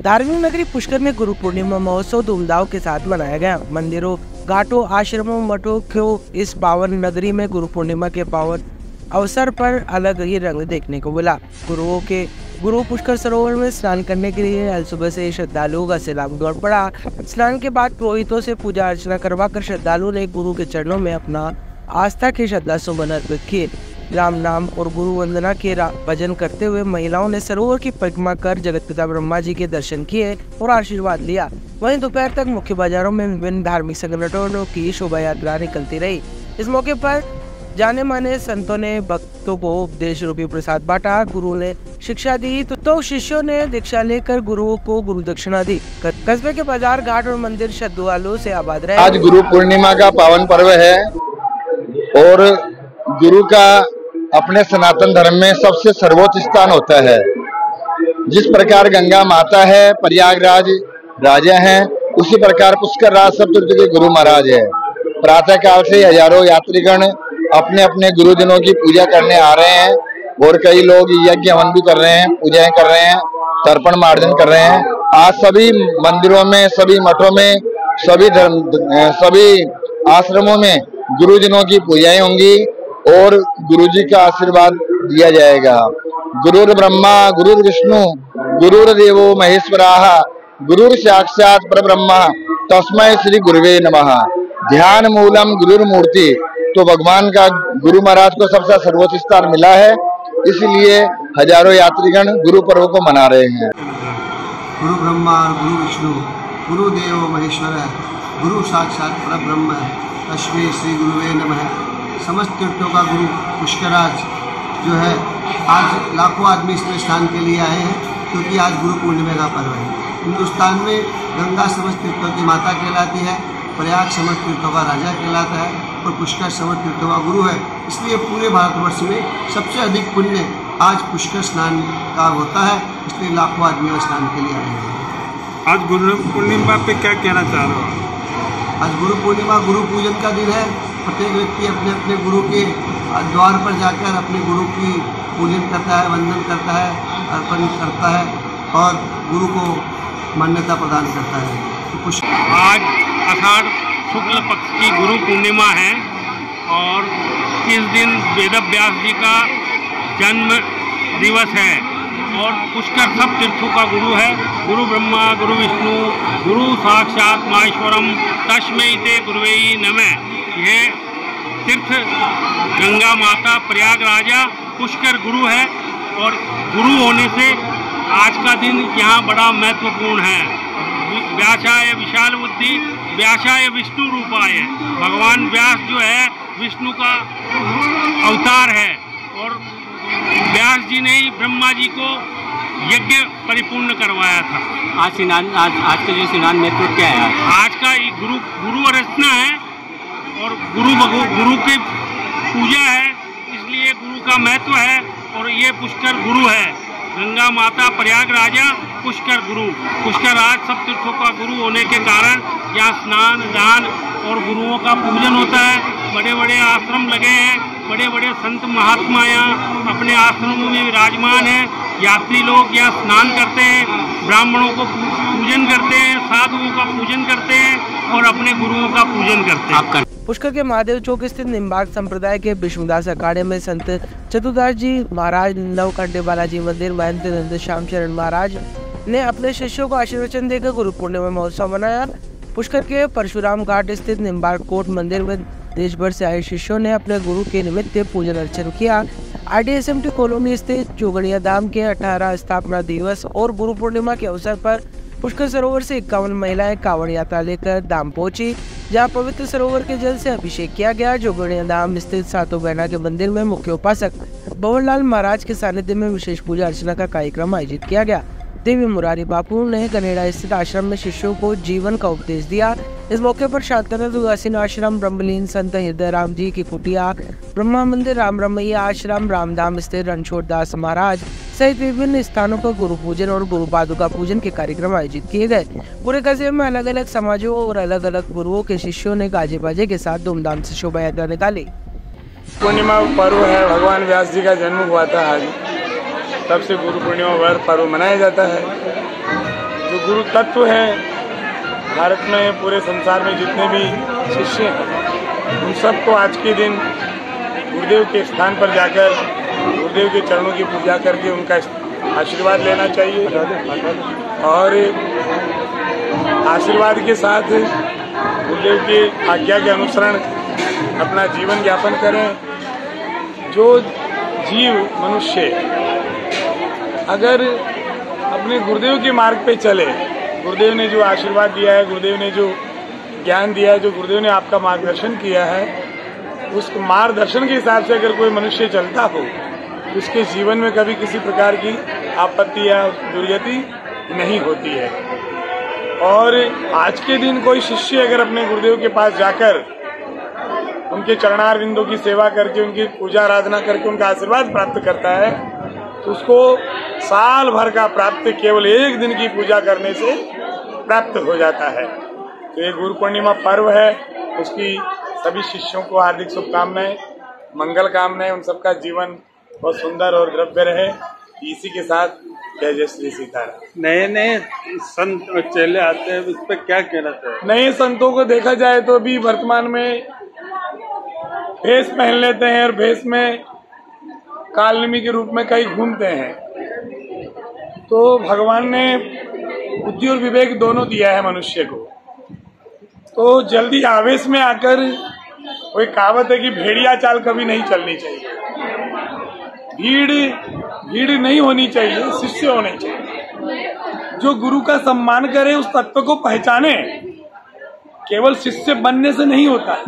धार्मिक नगरी पुष्कर में गुरु पूर्णिमा महोत्सव धूमधाम के साथ मनाया गया। मंदिरों, घाटों, आश्रमों, मठों को इस पावन नगरी में गुरु पूर्णिमा के पावन अवसर पर अलग ही रंग देखने को मिला। गुरु पुष्कर सरोवर में स्नान करने के लिए आज सुबह से श्रद्धालुओं का सैलाब दौड़ पड़ा। स्नान के बाद पुरोहितों से पूजा अर्चना करवाकर श्रद्धालुओं ने गुरु के चरणों में अपना आस्था के श्रद्धासुमन अर्पित किए। राम नाम और गुरु वंदना के भजन करते हुए महिलाओं ने सरोवर की परिक्रमा कर जगतपिता ब्रह्मा जी के दर्शन किए और आशीर्वाद लिया। वहीं दोपहर तक मुख्य बाजारों में विभिन्न धार्मिक संगठनों की शोभा यात्रा निकलती रही। इस मौके पर जाने माने संतों ने भक्तों को उपदेश रूपी प्रसाद बांटा। गुरु ने शिक्षा दी तो शिष्यों ने दीक्षा लेकर गुरुओं को गुरु दक्षिणा दी। कस्बे के बाजार, घाट और मंदिर श्रद्धालुओं से आबाद रहे। आज गुरु पूर्णिमा का पावन पर्व है और गुरु का अपने सनातन धर्म में सबसे सर्वोच्च स्थान होता है। जिस प्रकार गंगा माता है, प्रयागराज राजा हैं, उसी प्रकार पुष्कर राज सप्ततीर्थ के गुरु महाराज है। प्रातः काल से हजारों यात्रीगण अपने अपने गुरुजनों की पूजा करने आ रहे हैं और कई लोग यज्ञ हवन भी कर रहे हैं, पूजाएं कर रहे हैं, तर्पण मार्जन कर रहे हैं। आज सभी मंदिरों में, सभी मठों में, सभी आश्रमों में गुरुजनों की पूजाएं होंगी और गुरुजी का आशीर्वाद दिया जाएगा। गुरुर ब्रह्मा गुरुर विष्णु गुरुर देवो महेश्वराः गुरुर साक्षात् परब्रह्म तस्मै श्री गुरुवे नमः। ध्यान मूलम गुरुर मूर्ति। तो भगवान का गुरु महाराज को सबसे सर्वोच्च स्थान मिला है, इसलिए हजारों यात्रीगण गुरु पर्व को मना रहे हैं। गुरु ब्रह्मा गुरु विष्णु गुरु देवो महेश्वर गुरु साक्षात् परब्रह्म तस्मै श्री गुरुवे नमः। समस्त तीर्थों का गुरु पुष्कराज जो है, आज लाखों आदमी इसमें स्नान के लिए आए हैं क्योंकि आज गुरु पूर्णिमा का पर्व है। हिंदुस्तान में गंगा समस्त तीर्थों की माता कहलाती है, प्रयाग समस्त तीर्थों का राजा कहलाता है और पुष्कर समस्त तीर्थों का गुरु है। इसलिए पूरे भारतवर्ष में सबसे अधिक पुण्य आज पुष्कर स्नान का होता है, इसलिए लाखों आदमी स्नान के लिए आए हैं। आज गुरु पूर्णिमा पे क्या कहना चाह रहे हो? आज गुरु पूर्णिमा गुरु पूजन का दिन है। प्रत्येक व्यक्ति अपने अपने गुरु के द्वार पर जाकर अपने गुरु की पूजन करता है, वंदन करता है, अर्पण करता है और गुरु को मान्यता प्रदान करता है। आज आषाढ़ शुक्ल पक्ष की गुरु पूर्णिमा है और इस दिन वेद व्यास जी का जन्म दिवस है और पुष्कर सब तीर्थों का गुरु है। गुरु ब्रह्मा गुरु विष्णु गुरु साक्षात् माहेश्वरम तस्मै ते गुरुवे नमः। यह तीर्थ गंगा माता, प्रयाग राजा, पुष्कर गुरु है और गुरु होने से आज का दिन यहाँ बड़ा महत्वपूर्ण है। व्यासाय विशाल बुद्धि व्यासाय विष्णु रूपाय। भगवान व्यास जो है विष्णु का अवतार है और व्यास जी ने ही ब्रह्मा जी को यज्ञ परिपूर्ण करवाया था। आज का जो स्नान महत्व क्या है? आज का गुरु अर्चना है और गुरु की पूजा है, इसलिए गुरु का महत्व है और ये पुष्कर गुरु है। गंगा माता, प्रयाग राजा, पुष्कर गुरु। पुष्कर राज सब तीर्थों का गुरु होने के कारण यहाँ स्नान, दान और गुरुओं का पूजन होता है। बड़े बड़े आश्रम लगे हैं, बड़े बड़े संत महात्मा यहाँ अपने आश्रमों में विराजमान हैं। यात्री लोग यहाँ स्नान करते हैं, ब्राह्मणों को पूजन करते हैं, साधुओं का पूजन करते हैं और अपने गुरुओं का पूजन करते हैं। पुष्कर के महादेव चौक स्थित निम्बार्क संप्रदाय के विष्णुदास अखाड़े में संत चतुर्दास जी महाराज, नवकंठे बालाजी मंदिर महंत नंद श्याम शरण महाराज ने अपने शिष्यों को आशीर्वचन देकर गुरु पूर्णिमा महोत्सव मनाया। पुष्कर के परशुराम घाट स्थित निम्बार्क कोट मंदिर में देश भर से आए शिष्यों ने अपने गुरु के निमित्त पूजन अर्चन किया। IDSMT कॉलोनी स्थित चौगड़िया धाम के 18 स्थापना दिवस और गुरु पूर्णिमा के अवसर पर पुष्कर सरोवर से 51 महिलाएं कांवड़ यात्रा लेकर धाम पहुंची, जहां पवित्र सरोवर के जल से अभिषेक किया गया। चौगड़िया धाम स्थित सातों बहना के मंदिर में मुख्य उपासक भंवरलाल महाराज के सानिध्य में विशेष पूजा अर्चना का कार्यक्रम आयोजित किया गया। देवी मुरारी बापू ने कनेडा स्थित आश्रम में शिष्यों को जीवन का उपदेश दिया। इस मौके पर शांतानंद उदासीन आश्रम, ब्रह्मलीन संत हृदय राम जी की कुटिया, ब्रह्मा मंदिर, राम रमैया आश्रम, रामधाम स्थित रणछोड़ दास महाराज सहित विभिन्न स्थानों पर गुरु पूजन और गुरु पादुका पूजन के कार्यक्रम आयोजित किए गए। पूरे कस्बे में अलग अलग समाजों और अलग अलग गुरुओं के शिष्यों ने गाजे बाजे के साथ धूमधाम से शोभा यात्रा निकाली। पूर्णिमा पर्व है, भगवान व्यास जी का जन्म हुआ था आज, तब से गुरु पूर्णिमा पर्व मनाया जाता है। जो गुरु तत्व है भारत में, पूरे संसार में जितने भी शिष्य हैं उन सबको आज के दिन गुरुदेव के स्थान पर जाकर गुरुदेव के चरणों की पूजा करके उनका आशीर्वाद लेना चाहिए और आशीर्वाद के साथ गुरुदेव की आज्ञा के अनुसरण अपना जीवन यापन करें। जो जीव मनुष्य अगर अपने गुरुदेव के मार्ग पे चले, गुरुदेव ने जो आशीर्वाद दिया है, गुरुदेव ने जो ज्ञान दिया है, जो गुरुदेव ने आपका मार्गदर्शन किया है, उस मार्गदर्शन के हिसाब से अगर कोई मनुष्य चलता हो, उसके जीवन में कभी किसी प्रकार की आपत्ति या दुर्गति नहीं होती है। और आज के दिन कोई शिष्य अगर अपने गुरुदेव के पास जाकर उनके चरणार बिंदों की सेवा करके, उनकी पूजा आराधना करके उनका आशीर्वाद प्राप्त करता है, तो उसको साल भर का प्राप्त केवल एक दिन की पूजा करने से प्राप्त हो जाता है। तो ये गुरु पूर्णिमा पर्व है, उसकी सभी शिष्यों को हार्दिक शुभकामनाएं, मंगल कामनाएं, उन सबका जीवन बहुत सुंदर और द्रव्य रहे। इसी के साथ जय जय श्री सीताराम। नए नए संत और चेले आते हैं, इस पर क्या कहना चाहिए? नए संतों को देखा जाए तो अभी वर्तमान में भेष पहन लेते हैं और भेष में कालनिमी के रूप में कई घूमते हैं। तो भगवान ने बुद्धि और विवेक दोनों दिया है मनुष्य को। तो जल्दी आवेश में आकर, कोई कहावत है कि भेड़िया चाल कभी नहीं चलनी चाहिए। भीड़ नहीं होनी चाहिए, शिष्य होने चाहिए जो गुरु का सम्मान करे, उस तत्व को पहचाने। केवल शिष्य बनने से नहीं होता है,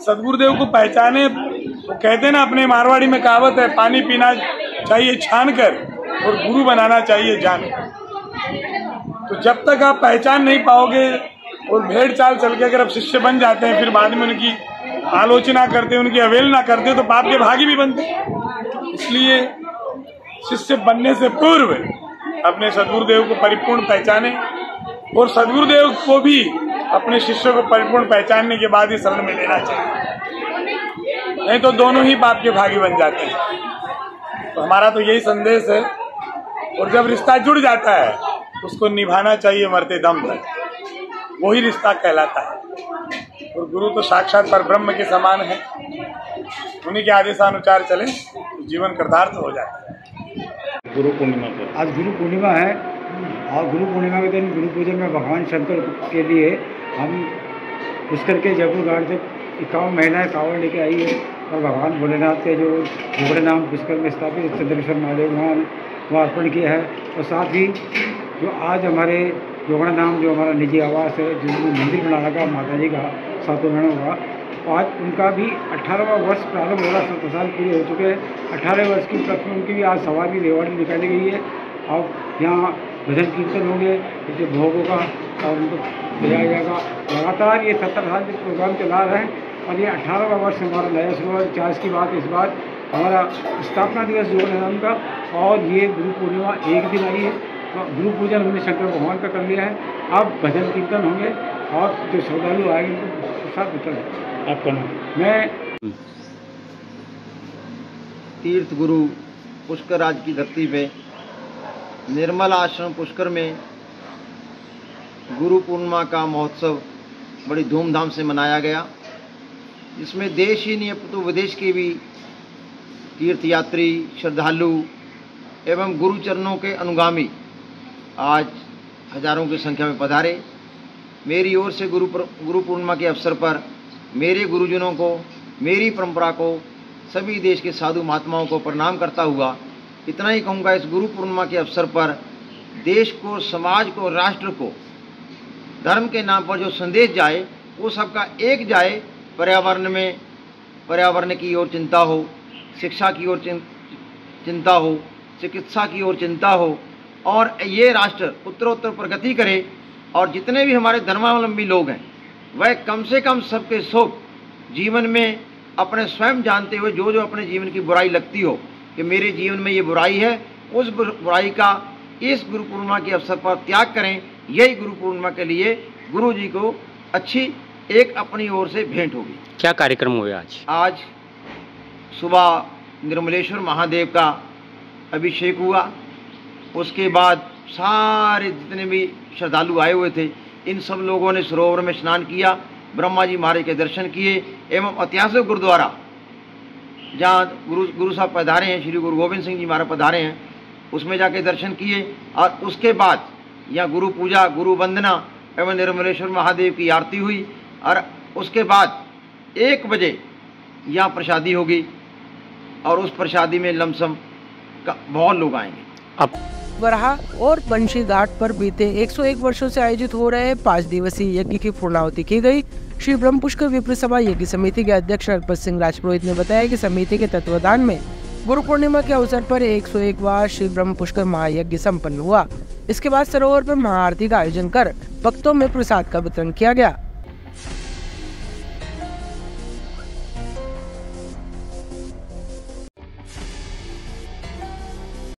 सदगुरुदेव को पहचाने। वो कहते हैं ना, अपने मारवाड़ी में कहावत है, पानी पीना चाहिए छान कर और गुरु बनाना चाहिए जान कर। तो जब तक आप पहचान नहीं पाओगे और भेड़ चाल चल के अगर आप शिष्य बन जाते हैं, फिर बाद में उनकी आलोचना करते, उनकी अवहेलना करते, तो पाप के भागी भी बनते। इसलिए शिष्य बनने से पूर्व अपने सदगुरुदेव को परिपूर्ण पहचाने और सदगुरुदेव को भी अपने शिष्यों को परिपूर्ण पहचानने के बाद ही शरण में लेना चाहिए, नहीं तो दोनों ही पाप के भागी बन जाते हैं। तो हमारा तो यही संदेश है। और जब रिश्ता जुड़ जाता है उसको निभाना चाहिए मरते दम तक, वही रिश्ता कहलाता है। और गुरु तो साक्षात पर ब्रह्म के समान है, उन्हीं के आदेशानुसार चले तो जीवन कृतार्थ हो जाता है। गुरु पूर्णिमा पर आज गुरु पूर्णिमा है और गुरु पूर्णिमा के दिन गुरु पूजन में भगवान शंकर के लिए हम पुष्कर के जयपुर घाट से 51 महिलाएं कांवड़ लेके आई है और भगवान भोलेनाथ के जो जोगड़े नाम पुष्कर में स्थापित चंद्रेश्वर महादेव वहाँ अर्पण किया है। और साथ ही जो आज हमारे जोगड़ा नाम जो हमारा निजी आवास है, जिसमें मंदिर बनाना का माता जी का 7 महीना हुआ, आज उनका भी 18वां वर्ष प्रारंभ हो रहा, 7 साल पूरे हो चुके हैं। 18 वर्ष की उपलक्ष्य में उनकी भी आज सवारी रेवाड़ी निकाली गई है और यहाँ भजन कीर्तन होंगे, जैसे भोगों का और उनको दिया जाएगा। लगातार ये 70 साल के प्रोग्राम चला रहे हैं और ये 18वां वर्ष हमारा नया शुरू हुआ। 40 की बात इस बार हमारा स्थापना दिवस जोगड़ा नाम का, और ये गुरु पूर्णिमा एक दिन आई है। तो गुरु पूजन हमने शंकर भगवान का कर लिया है। अब भजन कीर्तन होंगे और जो श्रद्धालु आएंगे उनको प्रसाद वितरण होगा। आपका नाम? मैं तीर्थ गुरु पुष्कर राज की धरती पे निर्मल आश्रम पुष्कर में गुरु पूर्णिमा का महोत्सव बड़ी धूमधाम से मनाया गया, जिसमें देश ही नहीं अपितु विदेश के भी तीर्थयात्री, श्रद्धालु एवं गुरु चरणों के अनुगामी आज हजारों की संख्या में पधारे। मेरी ओर से गुरु पूर्णिमा के अवसर पर मेरे गुरुजनों को, मेरी परंपरा को, सभी देश के साधु महात्माओं को प्रणाम करता हुआ इतना ही कहूँगा, इस गुरु पूर्णिमा के अवसर पर देश को, समाज को, राष्ट्र को धर्म के नाम पर जो संदेश जाए वो सबका एक जाए। पर्यावरण की ओर चिंता हो, शिक्षा की ओर चिंता हो, चिकित्सा की ओर चिंता हो और ये राष्ट्र उत्तरोत्तर प्रगति करे। और जितने भी हमारे धर्मावलंबी लोग हैं वह कम से कम सबके सुख जीवन में अपने स्वयं जानते हुए जो जो अपने जीवन की बुराई लगती हो कि मेरे जीवन में ये बुराई है, उस बुराई का इस गुरु पूर्णिमा के अवसर पर त्याग करें। यही गुरु पूर्णिमा के लिए गुरु जी को अच्छी एक अपनी ओर से भेंट होगी। क्या कार्यक्रम हुए आज? आज सुबह निर्मलेश्वर महादेव का अभिषेक हुआ, उसके बाद सारे जितने भी श्रद्धालु आए हुए थे, इन सब लोगों ने सरोवर में स्नान किया, ब्रह्मा जी महाराज के दर्शन किए एवं ऐतिहासिक गुरुद्वारा जहाँ गुरु साहब पधारे हैं, श्री गुरु गोविंद सिंह जी महाराज पधारे हैं, उसमें जाके दर्शन किए। और उसके बाद यहाँ गुरु पूजा, गुरु वंदना एवं निर्मलेश्वर महादेव की आरती हुई और उसके बाद 1 बजे यहाँ प्रसादी होगी और उस प्रसादी में लमसम का बहुत लोग आएंगे। वराहा और बंशी घाट पर बीते 101 वर्षों से आयोजित हो रहे 5 दिवसीय यज्ञ की पूर्णाहुति की गई। श्री ब्रह्म पुष्कर विप्र सभा यज्ञ समिति के अध्यक्ष नरपत सिंह राजपुरोहित ने बताया कि समिति के तत्वाधान में गुरु पूर्णिमा के अवसर पर 101वां श्री ब्रह्म पुष्कर महायज्ञ संपन्न हुआ। इसके बाद सरोवर पर महाआरती का आयोजन कर भक्तों में प्रसाद का वितरण किया गया।